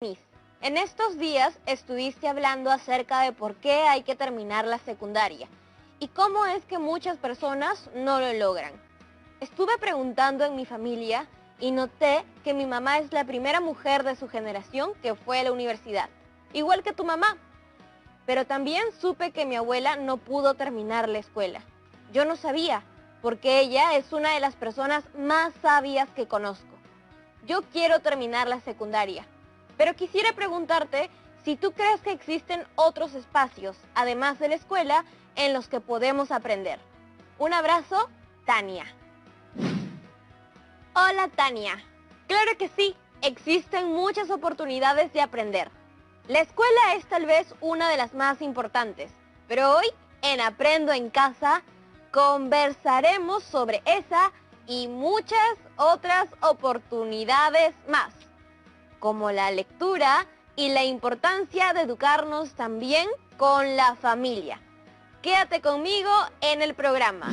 Miss, en estos días estuviste hablando acerca de por qué hay que terminar la secundaria y cómo es que muchas personas no lo logran. Estuve preguntando en mi familia y noté que mi mamá es la primera mujer de su generación que fue a la universidad, igual que tu mamá. Pero también supe que mi abuela no pudo terminar la escuela. Yo no sabía, porque ella es una de las personas más sabias que conozco. Yo quiero terminar la secundaria. Pero quisiera preguntarte si tú crees que existen otros espacios, además de la escuela, en los que podemos aprender. Un abrazo, Tania. Hola, Tania. Claro que sí, existen muchas oportunidades de aprender. La escuela es tal vez una de las más importantes, pero hoy, en Aprendo en Casa, conversaremos sobre esa y muchas otras oportunidades más, como la lectura y la importancia de educarnos también con la familia. Quédate conmigo en el programa.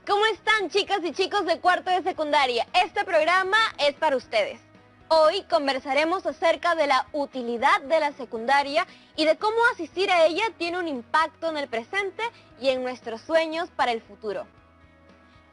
¿Cómo están, chicas y chicos de cuarto de secundaria? Este programa es para ustedes. Hoy conversaremos acerca de la utilidad de la secundaria y de cómo asistir a ella tiene un impacto en el presente y en nuestros sueños para el futuro.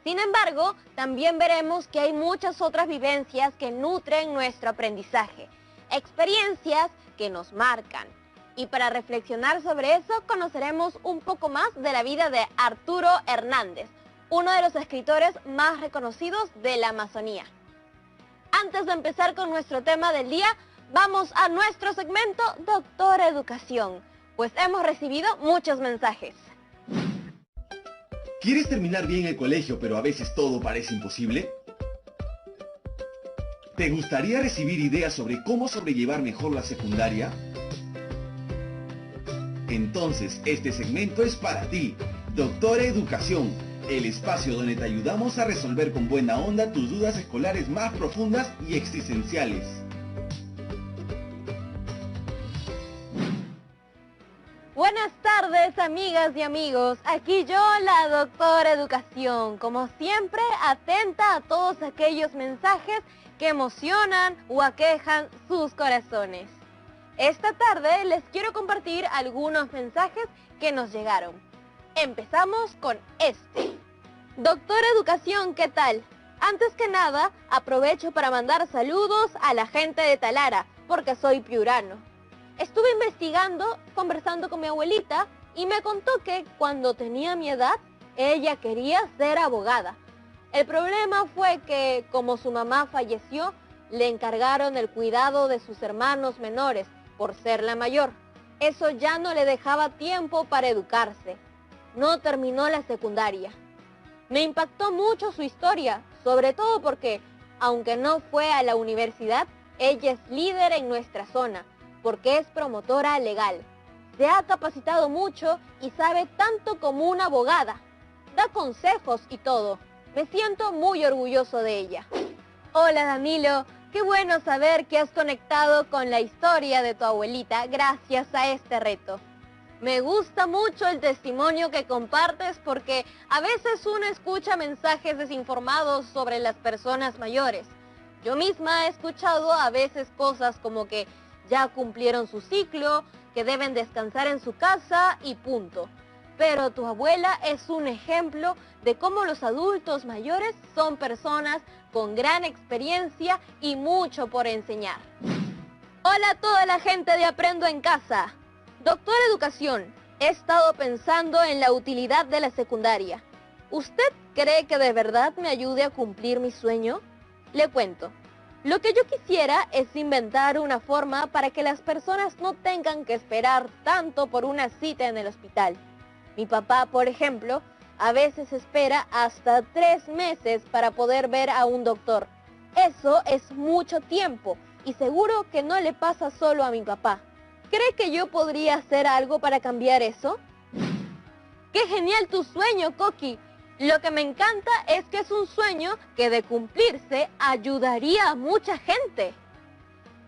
Sin embargo, también veremos que hay muchas otras vivencias que nutren nuestro aprendizaje, experiencias que nos marcan. Y para reflexionar sobre eso, conoceremos un poco más de la vida de Arturo Hernández, uno de los escritores más reconocidos de la Amazonía. Antes de empezar con nuestro tema del día, vamos a nuestro segmento Doctor Educación, pues hemos recibido muchos mensajes. ¿Quieres terminar bien el colegio, pero a veces todo parece imposible? ¿Te gustaría recibir ideas sobre cómo sobrellevar mejor la secundaria? Entonces, este segmento es para ti, Doctora Educación, el espacio donde te ayudamos a resolver con buena onda tus dudas escolares más profundas y existenciales. Buenas tardes, amigas y amigos. Aquí yo, la Doctora Educación, como siempre, atenta a todos aquellos mensajes que emocionan o aquejan sus corazones. Esta tarde les quiero compartir algunos mensajes que nos llegaron. Empezamos con este. Doctora Educación, ¿qué tal? Antes que nada, aprovecho para mandar saludos a la gente de Talara, porque soy piurano. Estuve investigando, conversando con mi abuelita y me contó que cuando tenía mi edad, ella quería ser abogada. El problema fue que, como su mamá falleció, le encargaron el cuidado de sus hermanos menores, por ser la mayor. Eso ya no le dejaba tiempo para educarse. No terminó la secundaria. Me impactó mucho su historia, sobre todo porque, aunque no fue a la universidad, ella es líder en nuestra zona, porque es promotora legal. Se ha capacitado mucho y sabe tanto como una abogada. Da consejos y todo. Me siento muy orgulloso de ella. Hola, Danilo. Qué bueno saber que has conectado con la historia de tu abuelita gracias a este reto. Me gusta mucho el testimonio que compartes porque a veces uno escucha mensajes desinformados sobre las personas mayores. Yo misma he escuchado a veces cosas como que ya cumplieron su ciclo, que deben descansar en su casa y punto. Pero tu abuela es un ejemplo de cómo los adultos mayores son personas con gran experiencia y mucho por enseñar. Hola a toda la gente de Aprendo en Casa. Doctora Educación, he estado pensando en la utilidad de la secundaria. ¿Usted cree que de verdad me ayude a cumplir mi sueño? Le cuento. Lo que yo quisiera es inventar una forma para que las personas no tengan que esperar tanto por una cita en el hospital. Mi papá, por ejemplo, a veces espera hasta 3 meses para poder ver a un doctor. Eso es mucho tiempo y seguro que no le pasa solo a mi papá. ¿Cree que yo podría hacer algo para cambiar eso? ¡Qué genial tu sueño, Coqui! Lo que me encanta es que es un sueño que de cumplirse ayudaría a mucha gente.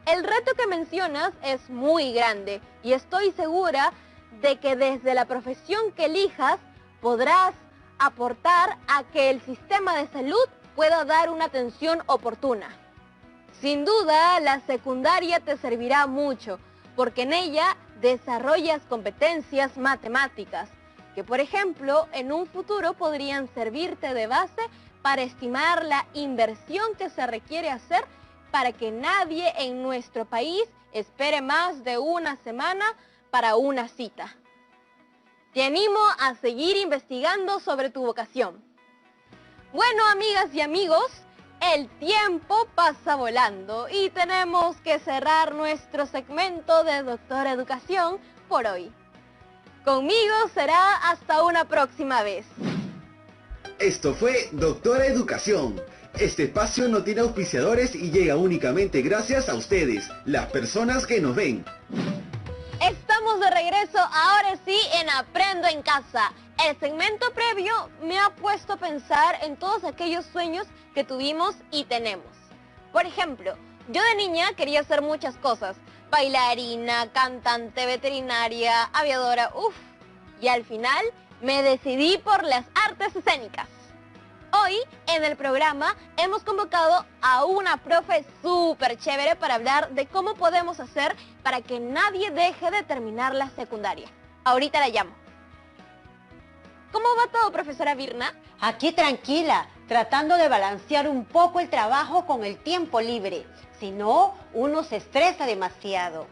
El reto que mencionas es muy grande y estoy segura de que desde la profesión que elijas podrás aportar a que el sistema de salud pueda dar una atención oportuna. Sin duda, la secundaria te servirá mucho, porque en ella desarrollas competencias matemáticas, que por ejemplo, en un futuro podrían servirte de base para estimar la inversión que se requiere hacer para que nadie en nuestro país espere más de una semana para una cita. Te animo a seguir investigando sobre tu vocación. Bueno, amigas y amigos, el tiempo pasa volando y tenemos que cerrar nuestro segmento de Doctora Educación por hoy. Conmigo será hasta una próxima vez. Esto fue Doctora Educación. Este espacio no tiene auspiciadores y llega únicamente gracias a ustedes, las personas que nos ven. Estamos de regreso ahora sí en Aprendo en Casa. El segmento previo me ha puesto a pensar en todos aquellos sueños que tuvimos y tenemos. Por ejemplo, yo de niña quería hacer muchas cosas. Bailarina, cantante, veterinaria, aviadora, y al final me decidí por las artes escénicas. Hoy en el programa hemos convocado a una profe súper chévere para hablar de cómo podemos hacer para que nadie deje de terminar la secundaria. Ahorita la llamo. ¿Cómo va todo, profesora Virna? Aquí tranquila, tratando de balancear un poco el trabajo con el tiempo libre. Si no, uno se estresa demasiado.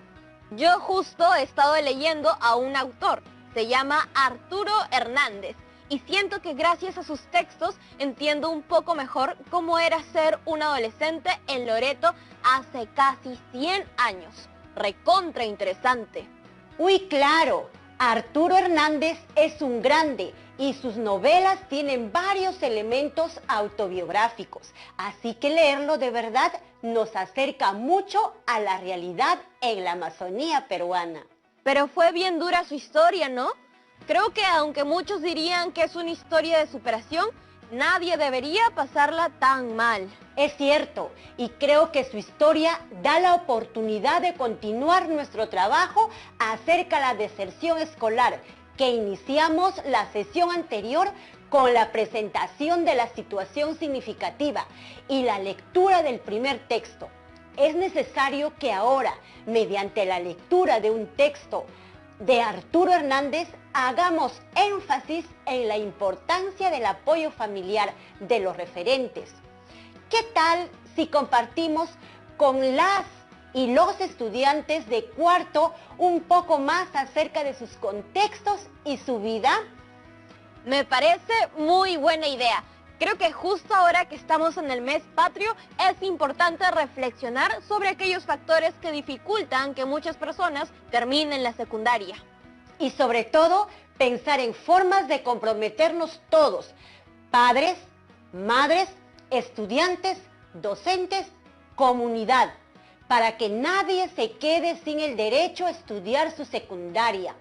Yo justo he estado leyendo a un autor. Se llama Arturo Hernández. Y siento que gracias a sus textos entiendo un poco mejor cómo era ser un adolescente en Loreto hace casi 100 años. Recontra interesante. Uy, claro, Arturo Hernández es un grande y sus novelas tienen varios elementos autobiográficos. Así que leerlo de verdad nos acerca mucho a la realidad en la Amazonía peruana. Pero fue bien dura su historia, ¿no? Creo que aunque muchos dirían que es una historia de superación, nadie debería pasarla tan mal. Es cierto, y creo que su historia da la oportunidad de continuar nuestro trabajo acerca de la deserción escolar, que iniciamos la sesión anterior con la presentación de la situación significativa y la lectura del primer texto. Es necesario que ahora, mediante la lectura de un texto de Arturo Hernández, hagamos énfasis en la importancia del apoyo familiar de los referentes. ¿Qué tal si compartimos con las y los estudiantes de cuarto un poco más acerca de sus contextos y su vida? Me parece muy buena idea. Creo que justo ahora que estamos en el mes patrio es importante reflexionar sobre aquellos factores que dificultan que muchas personas terminen la secundaria. Y sobre todo, pensar en formas de comprometernos todos, padres, madres, estudiantes, docentes, comunidad, para que nadie se quede sin el derecho a estudiar su secundaria.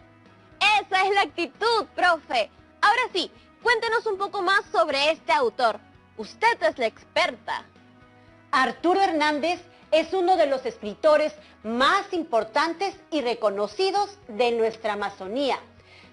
Esa es la actitud, profe. Ahora sí, cuéntenos un poco más sobre este autor. Usted es la experta. Arturo Hernández es uno de los escritores más importantes y reconocidos de nuestra Amazonía.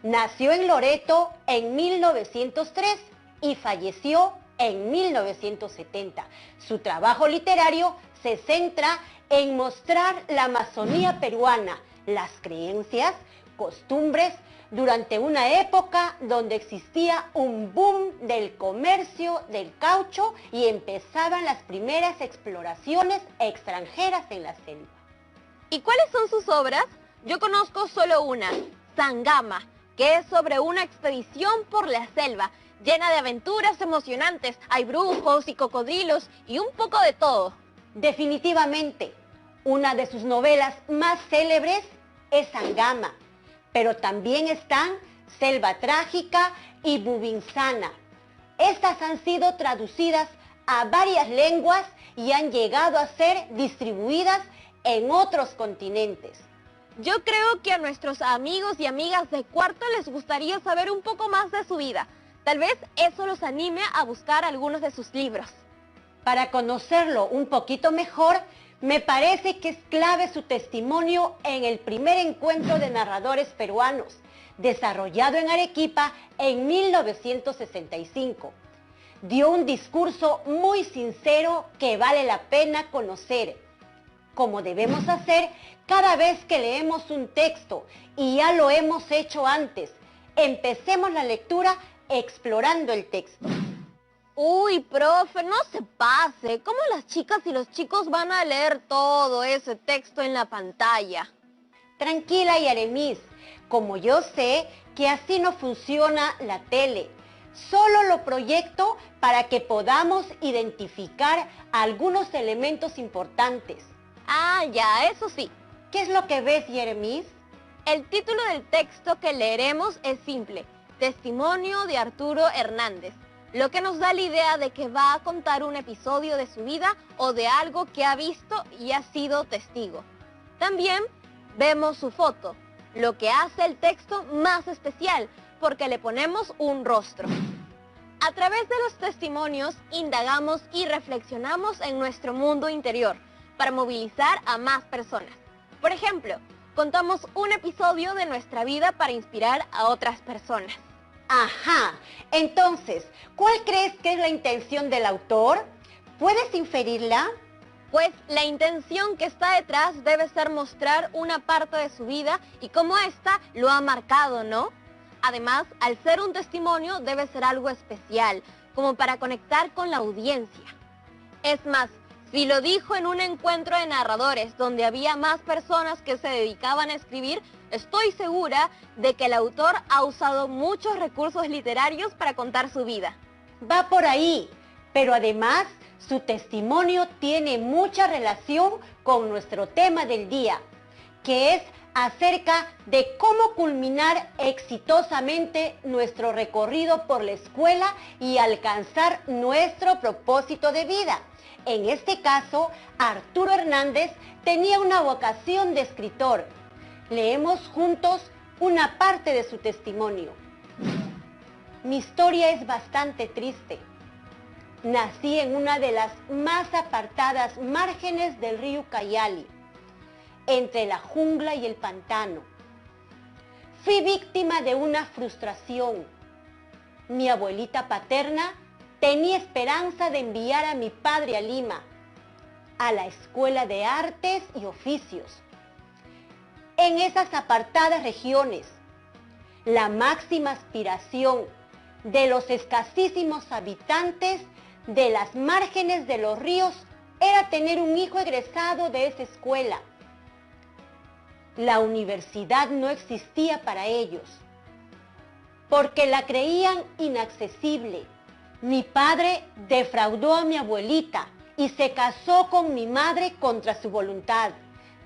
Nació en Loreto en 1903 y falleció en 1970. Su trabajo literario se centra en mostrar la Amazonía peruana, las creencias, costumbres, durante una época donde existía un boom del comercio del caucho y empezaban las primeras exploraciones extranjeras en la selva. ¿Y cuáles son sus obras? Yo conozco solo una, Sangama, que es sobre una expedición por la selva, llena de aventuras emocionantes. Hay brujos y cocodrilos y un poco de todo. Definitivamente, una de sus novelas más célebres es Sangama, pero también están Selva Trágica y Bubinsana. Estas han sido traducidas a varias lenguas y han llegado a ser distribuidas en otros continentes. Yo creo que a nuestros amigos y amigas de cuarto les gustaría saber un poco más de su vida. Tal vez eso los anime a buscar algunos de sus libros. Para conocerlo un poquito mejor, me parece que es clave su testimonio en el primer encuentro de narradores peruanos, desarrollado en Arequipa en 1965. dio un discurso muy sincero que vale la pena conocer, como debemos hacer cada vez que leemos un texto, y ya lo hemos hecho antes. Empecemos la lectura explorando el texto. Uy, profe, no se pase. ¿Cómo las chicas y los chicos van a leer todo ese texto en la pantalla? Tranquila, Yaremis, como yo sé que así no funciona la tele. Solo lo proyecto para que podamos identificar algunos elementos importantes. Ah, ya, eso sí. ¿Qué es lo que ves, Yaremis? El título del texto que leeremos es simple: Testimonio de Arturo Hernández, lo que nos da la idea de que va a contar un episodio de su vida o de algo que ha visto y ha sido testigo. También vemos su foto, lo que hace el texto más especial, porque le ponemos un rostro. A través de los testimonios indagamos y reflexionamos en nuestro mundo interior para movilizar a más personas. Por ejemplo, contamos un episodio de nuestra vida para inspirar a otras personas. Ajá, entonces, ¿cuál crees que es la intención del autor? ¿Puedes inferirla? Pues la intención que está detrás debe ser mostrar una parte de su vida y cómo ésta lo ha marcado, ¿no? Además, al ser un testimonio debe ser algo especial, como para conectar con la audiencia. Es más, si lo dijo en un encuentro de narradores donde había más personas que se dedicaban a escribir, estoy segura de que el autor ha usado muchos recursos literarios para contar su vida. Va por ahí, pero además su testimonio tiene mucha relación con nuestro tema del día, que es acerca de cómo culminar exitosamente nuestro recorrido por la escuela y alcanzar nuestro propósito de vida. En este caso, Arturo Hernández tenía una vocación de escritor. Leemos juntos una parte de su testimonio. Mi historia es bastante triste. Nací en una de las más apartadas márgenes del río Ucayali, entre la jungla y el pantano. Fui víctima de una frustración. Mi abuelita paterna tenía esperanza de enviar a mi padre a Lima, a la Escuela de Artes y Oficios. En esas apartadas regiones, la máxima aspiración de los escasísimos habitantes de las márgenes de los ríos era tener un hijo egresado de esa escuela. La universidad no existía para ellos, porque la creían inaccesible. Mi padre defraudó a mi abuelita y se casó con mi madre contra su voluntad.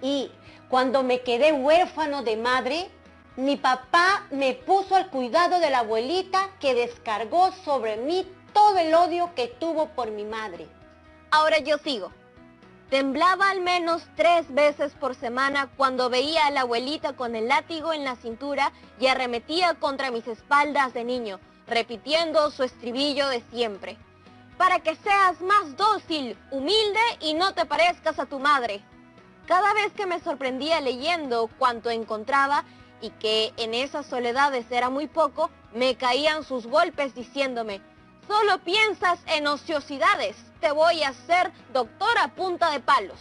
Y cuando me quedé huérfano de madre, mi papá me puso al cuidado de la abuelita, que descargó sobre mí todo el odio que tuvo por mi madre. Ahora yo sigo. Temblaba al menos 3 veces por semana cuando veía a la abuelita con el látigo en la cintura y arremetía contra mis espaldas de niño, repitiendo su estribillo de siempre: para que seas más dócil, humilde y no te parezcas a tu madre. Cada vez que me sorprendía leyendo cuanto encontraba, y que en esas soledades era muy poco, me caían sus golpes diciéndome: solo piensas en ociosidades, te voy a hacer doctor a punta de palos.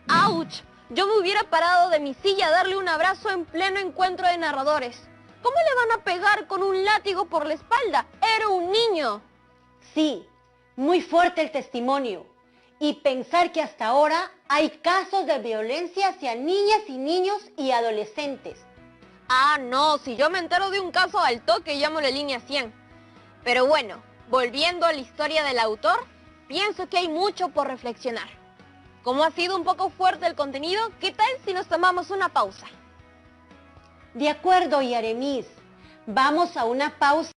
¡Auch! Yo me hubiera parado de mi silla a darle un abrazo en pleno encuentro de narradores. ¿Cómo le van a pegar con un látigo por la espalda? Era un niño. Sí, muy fuerte el testimonio. Y pensar que hasta ahora hay casos de violencia hacia niñas y niños y adolescentes. Ah, no, si yo me entero de un caso al toque llamo la línea 100. Pero bueno, volviendo a la historia del autor, pienso que hay mucho por reflexionar. Como ha sido un poco fuerte el contenido, ¿qué tal si nos tomamos una pausa? De acuerdo, Yaremis. Vamos a una pausa.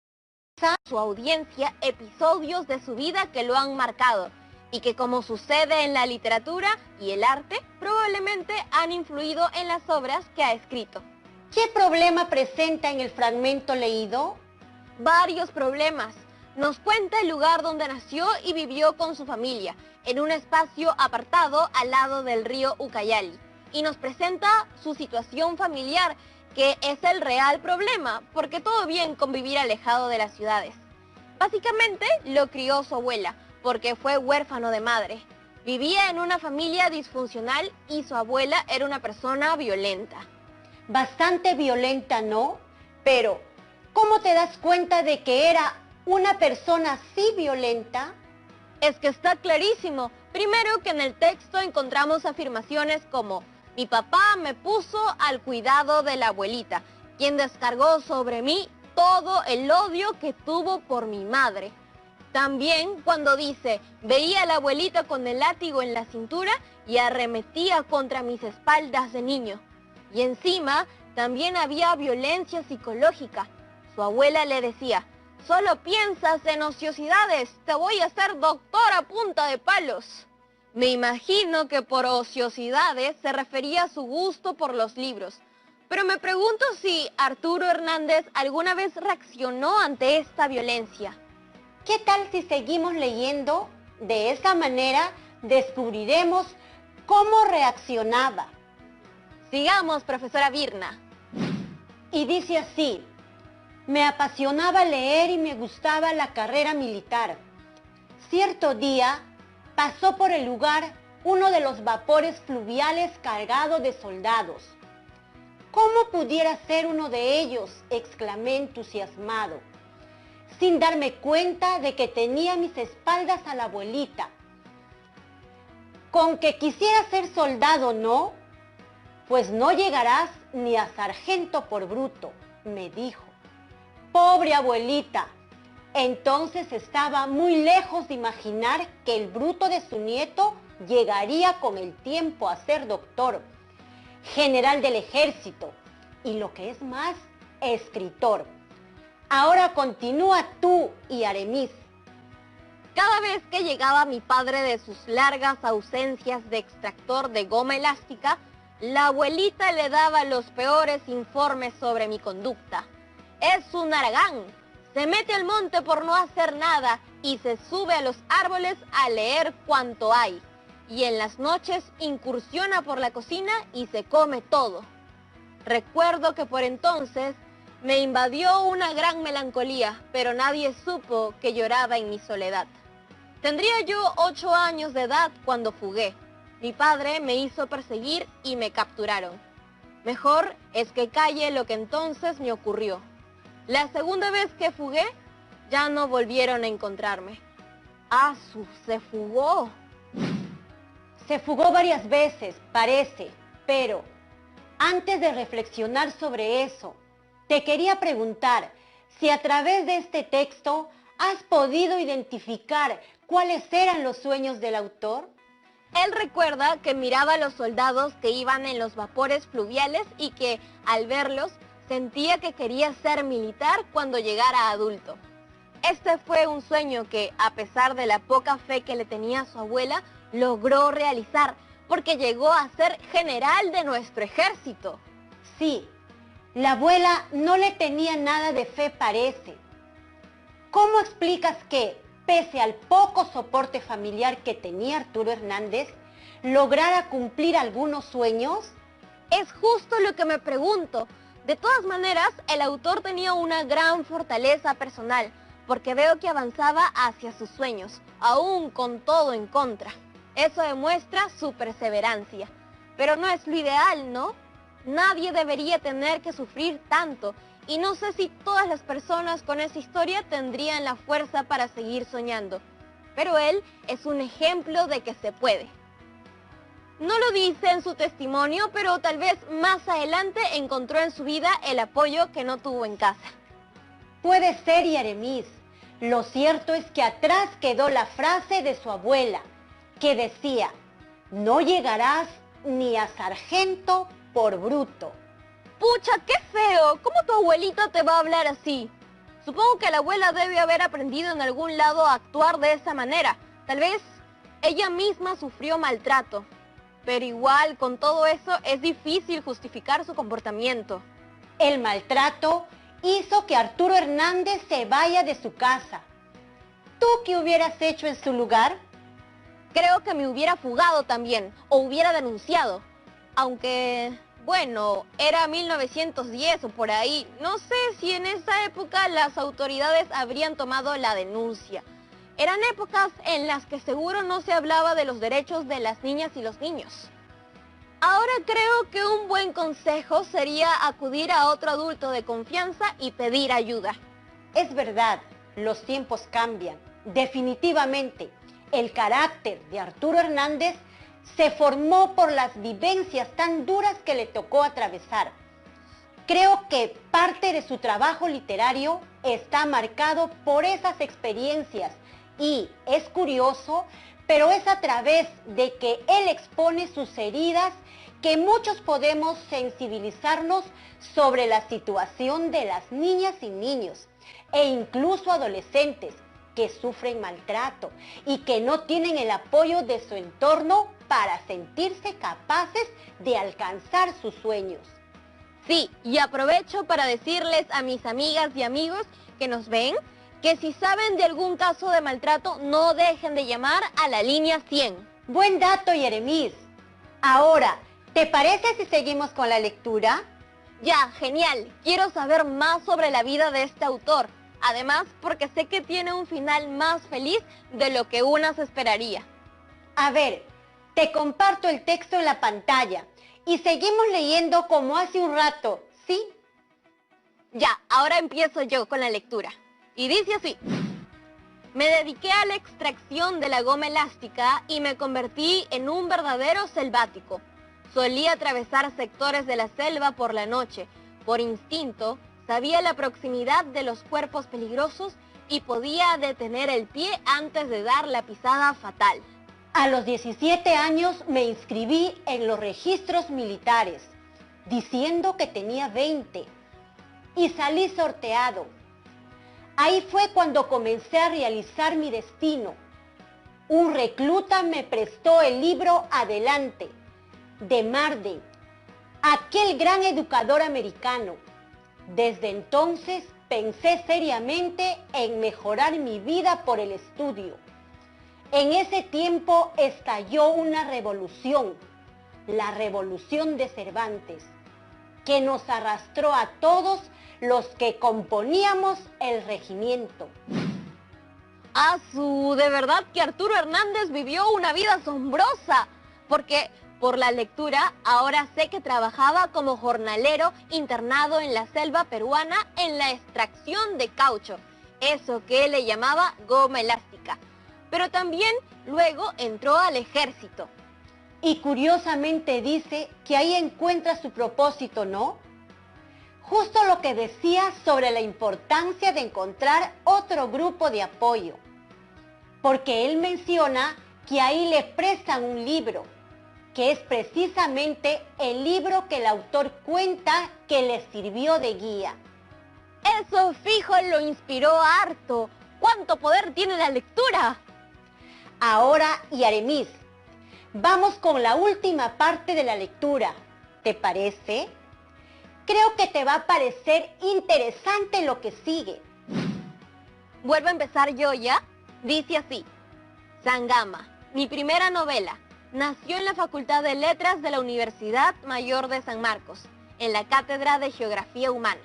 Su audiencia, episodios de su vida que lo han marcado y que, como sucede en la literatura y el arte, probablemente han influido en las obras que ha escrito. ¿Qué problema presenta en el fragmento leído? Varios problemas. Nos cuenta el lugar donde nació y vivió con su familia, en un espacio apartado al lado del río Ucayali. Y nos presenta su situación familiar, que es el real problema, porque todo bien con vivir alejado de las ciudades. Básicamente lo crió su abuela, porque fue huérfano de madre. Vivía en una familia disfuncional y su abuela era una persona violenta. Bastante violenta, ¿no? Pero, ¿cómo te das cuenta de que era una persona así violenta? Es que está clarísimo. Primero que en el texto encontramos afirmaciones como: mi papá me puso al cuidado de la abuelita, quien descargó sobre mí todo el odio que tuvo por mi madre. También cuando dice: veía a la abuelita con el látigo en la cintura y arremetía contra mis espaldas de niño. Y encima también había violencia psicológica. Su abuela le decía: solo piensas en ociosidades, te voy a hacer doctor a punta de palos. Me imagino que por ociosidades se refería a su gusto por los libros. Pero me pregunto si Arturo Hernández alguna vez reaccionó ante esta violencia. ¿Qué tal si seguimos leyendo? De esa manera descubriremos cómo reaccionaba. Sigamos, profesora Virna. Y dice así: me apasionaba leer y me gustaba la carrera militar. Cierto día pasó por el lugar uno de los vapores fluviales cargado de soldados. ¿Cómo pudiera ser uno de ellos?, exclamé entusiasmado, sin darme cuenta de que tenía a mis espaldas a la abuelita. Con que quisiera ser soldado, ¿no? Pues no llegarás ni a sargento por bruto, me dijo. Pobre abuelita. Entonces estaba muy lejos de imaginar que el bruto de su nieto llegaría con el tiempo a ser doctor, general del ejército y, lo que es más, escritor. Ahora continúa tú y Aramis. Cada vez que llegaba mi padre de sus largas ausencias de extractor de goma elástica, la abuelita le daba los peores informes sobre mi conducta. Es un haragán, se mete al monte por no hacer nada y se sube a los árboles a leer cuanto hay. Y en las noches incursiona por la cocina y se come todo. Recuerdo que por entonces me invadió una gran melancolía, pero nadie supo que lloraba en mi soledad. Tendría yo 8 años de edad cuando fugué. Mi padre me hizo perseguir y me capturaron. Mejor es que calle lo que entonces me ocurrió. La segunda vez que fugué, ya no volvieron a encontrarme. ¡Asu! ¡Se fugó! Se fugó varias veces, parece, pero antes de reflexionar sobre eso, te quería preguntar si a través de este texto has podido identificar cuáles eran los sueños del autor. Él recuerda que miraba a los soldados que iban en los vapores fluviales y que, al verlos, sentía que quería ser militar cuando llegara adulto. Este fue un sueño que, a pesar de la poca fe que le tenía su abuela, logró realizar, porque llegó a ser general de nuestro ejército. Sí, la abuela no le tenía nada de fe, parece. ¿Cómo explicas que, pese al poco soporte familiar que tenía Arturo Hernández, lograra cumplir algunos sueños? Es justo lo que me pregunto. De todas maneras, el autor tenía una gran fortaleza personal, porque veo que avanzaba hacia sus sueños, aún con todo en contra. Eso demuestra su perseverancia. Pero no es lo ideal, ¿no? Nadie debería tener que sufrir tanto, y no sé si todas las personas con esa historia tendrían la fuerza para seguir soñando. Pero él es un ejemplo de que se puede. No lo dice en su testimonio, pero tal vez más adelante encontró en su vida el apoyo que no tuvo en casa. Puede ser, Aramis. Lo cierto es que atrás quedó la frase de su abuela, que decía: no llegarás ni a sargento por bruto. ¡Pucha, qué feo! ¿Cómo tu abuelita te va a hablar así? Supongo que la abuela debe haber aprendido en algún lado a actuar de esa manera. Tal vez ella misma sufrió maltrato. Pero igual, con todo eso, es difícil justificar su comportamiento. El maltrato hizo que Arturo Hernández se vaya de su casa. ¿Tú qué hubieras hecho en su lugar? Creo que me hubiera fugado también, o hubiera denunciado. Aunque, bueno, era 1910 o por ahí. No sé si en esa época las autoridades habrían tomado la denuncia. Eran épocas en las que seguro no se hablaba de los derechos de las niñas y los niños. Ahora creo que un buen consejo sería acudir a otro adulto de confianza y pedir ayuda. Es verdad, los tiempos cambian. Definitivamente, el carácter de Arturo Hernández se formó por las vivencias tan duras que le tocó atravesar. Creo que parte de su trabajo literario está marcado por esas experiencias y es curioso, pero es a través de que él expone sus heridas que muchos podemos sensibilizarnos sobre la situación de las niñas y niños e incluso adolescentes que sufren maltrato y que no tienen el apoyo de su entorno para sentirse capaces de alcanzar sus sueños. Sí, y aprovecho para decirles a mis amigas y amigos que nos ven que si saben de algún caso de maltrato, no dejen de llamar a la línea 100. Buen dato, Yeremis. Ahora, ¿te parece si seguimos con la lectura? Ya, genial. Quiero saber más sobre la vida de este autor. Además, porque sé que tiene un final más feliz de lo que una se esperaría. A ver, te comparto el texto en la pantalla y seguimos leyendo como hace un rato, ¿sí? Ya, ahora empiezo yo con la lectura. Y dice así: me dediqué a la extracción de la goma elástica y me convertí en un verdadero selvático. Solía atravesar sectores de la selva por la noche. Por instinto, sabía la proximidad de los cuerpos peligrosos y podía detener el pie antes de dar la pisada fatal. A los 17 años me inscribí en los registros militares, diciendo que tenía 20, y salí sorteado. Ahí fue cuando comencé a realizar mi destino. Un recluta me prestó el libro Adelante, de Marden, aquel gran educador americano. Desde entonces pensé seriamente en mejorar mi vida por el estudio. En ese tiempo estalló una revolución, la Revolución de Cervantes, que nos arrastró a todos los que componíamos el regimiento. De verdad que Arturo Hernández vivió una vida asombrosa, porque por la lectura ahora sé que trabajaba como jornalero internado en la selva peruana en la extracción de caucho, eso que él le llamaba goma elástica. Pero también luego entró al ejército. Y curiosamente dice que ahí encuentra su propósito, ¿no? Justo lo que decía sobre la importancia de encontrar otro grupo de apoyo. Porque él menciona que ahí le prestan un libro, que es precisamente el libro que el autor cuenta que le sirvió de guía. Eso fijo lo inspiró harto. ¿Cuánto poder tiene la lectura? Ahora, Yeremis, vamos con la última parte de la lectura. ¿Te parece? Creo que te va a parecer interesante lo que sigue. ¿Vuelvo a empezar yo ya? Dice así: Sangama, mi primera novela, nació en la Facultad de Letras de la Universidad Mayor de San Marcos, en la Cátedra de Geografía Humana.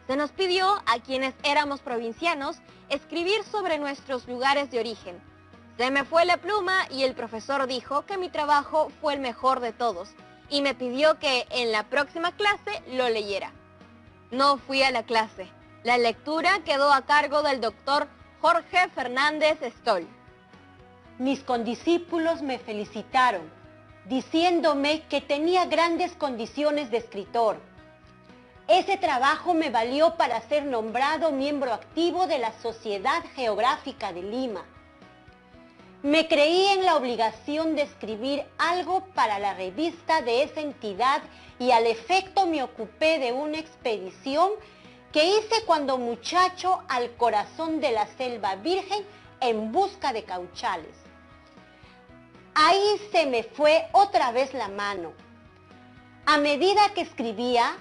Se nos pidió, a quienes éramos provincianos, escribir sobre nuestros lugares de origen. Se me fue la pluma y el profesor dijo que mi trabajo fue el mejor de todos y me pidió que en la próxima clase lo leyera. No fui a la clase. La lectura quedó a cargo del doctor Jorge Fernández Stoll. Mis condiscípulos me felicitaron, diciéndome que tenía grandes condiciones de escritor. Ese trabajo me valió para ser nombrado miembro activo de la Sociedad Geográfica de Lima. Me creí en la obligación de escribir algo para la revista de esa entidad y al efecto me ocupé de una expedición que hice cuando muchacho al corazón de la selva virgen en busca de cauchales. Ahí se me fue otra vez la mano. A medida que escribía,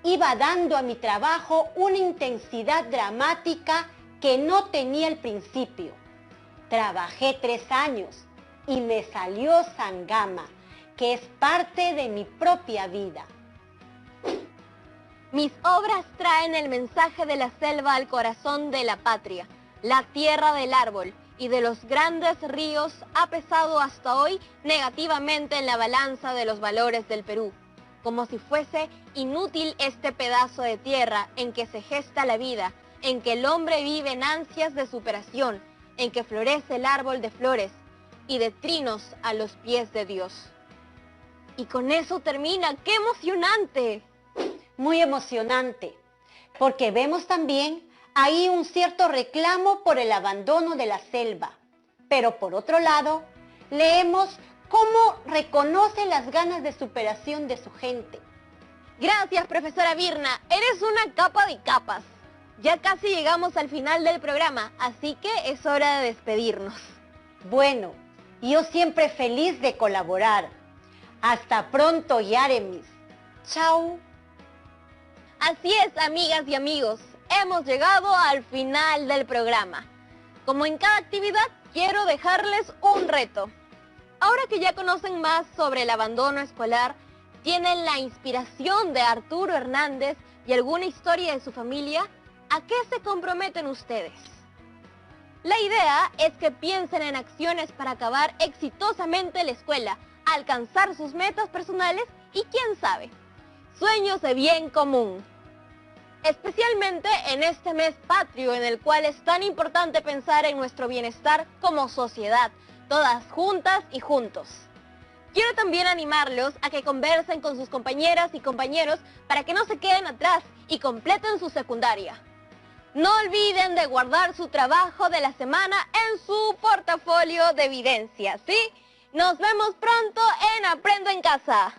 iba dando a mi trabajo una intensidad dramática que no tenía al principio. Trabajé 3 años y me salió Sangama, que es parte de mi propia vida. Mis obras traen el mensaje de la selva al corazón de la patria. La tierra del árbol y de los grandes ríos ha pesado hasta hoy negativamente en la balanza de los valores del Perú, como si fuese inútil este pedazo de tierra en que se gesta la vida, en que el hombre vive en ansias de superación, en que florece el árbol de flores y de trinos a los pies de Dios. Y con eso termina. ¡Qué emocionante! Muy emocionante, porque vemos también ahí un cierto reclamo por el abandono de la selva. Pero por otro lado, leemos cómo reconoce las ganas de superación de su gente. Gracias, profesora Virna. Eres una capa de capas. Ya casi llegamos al final del programa, así que es hora de despedirnos. Bueno, yo siempre feliz de colaborar. Hasta pronto, Yaremis. Chao. Así es, amigas y amigos, hemos llegado al final del programa. Como en cada actividad, quiero dejarles un reto. Ahora que ya conocen más sobre el abandono escolar, tienen la inspiración de Arturo Hernández y alguna historia de su familia, ¿a qué se comprometen ustedes? La idea es que piensen en acciones para acabar exitosamente la escuela, alcanzar sus metas personales y, quién sabe, sueños de bien común. Especialmente en este mes patrio en el cual es tan importante pensar en nuestro bienestar como sociedad, todas juntas y juntos. Quiero también animarlos a que conversen con sus compañeras y compañeros para que no se queden atrás y completen su secundaria. No olviden de guardar su trabajo de la semana en su portafolio de evidencia, ¿sí? Nos vemos pronto en Aprendo en Casa.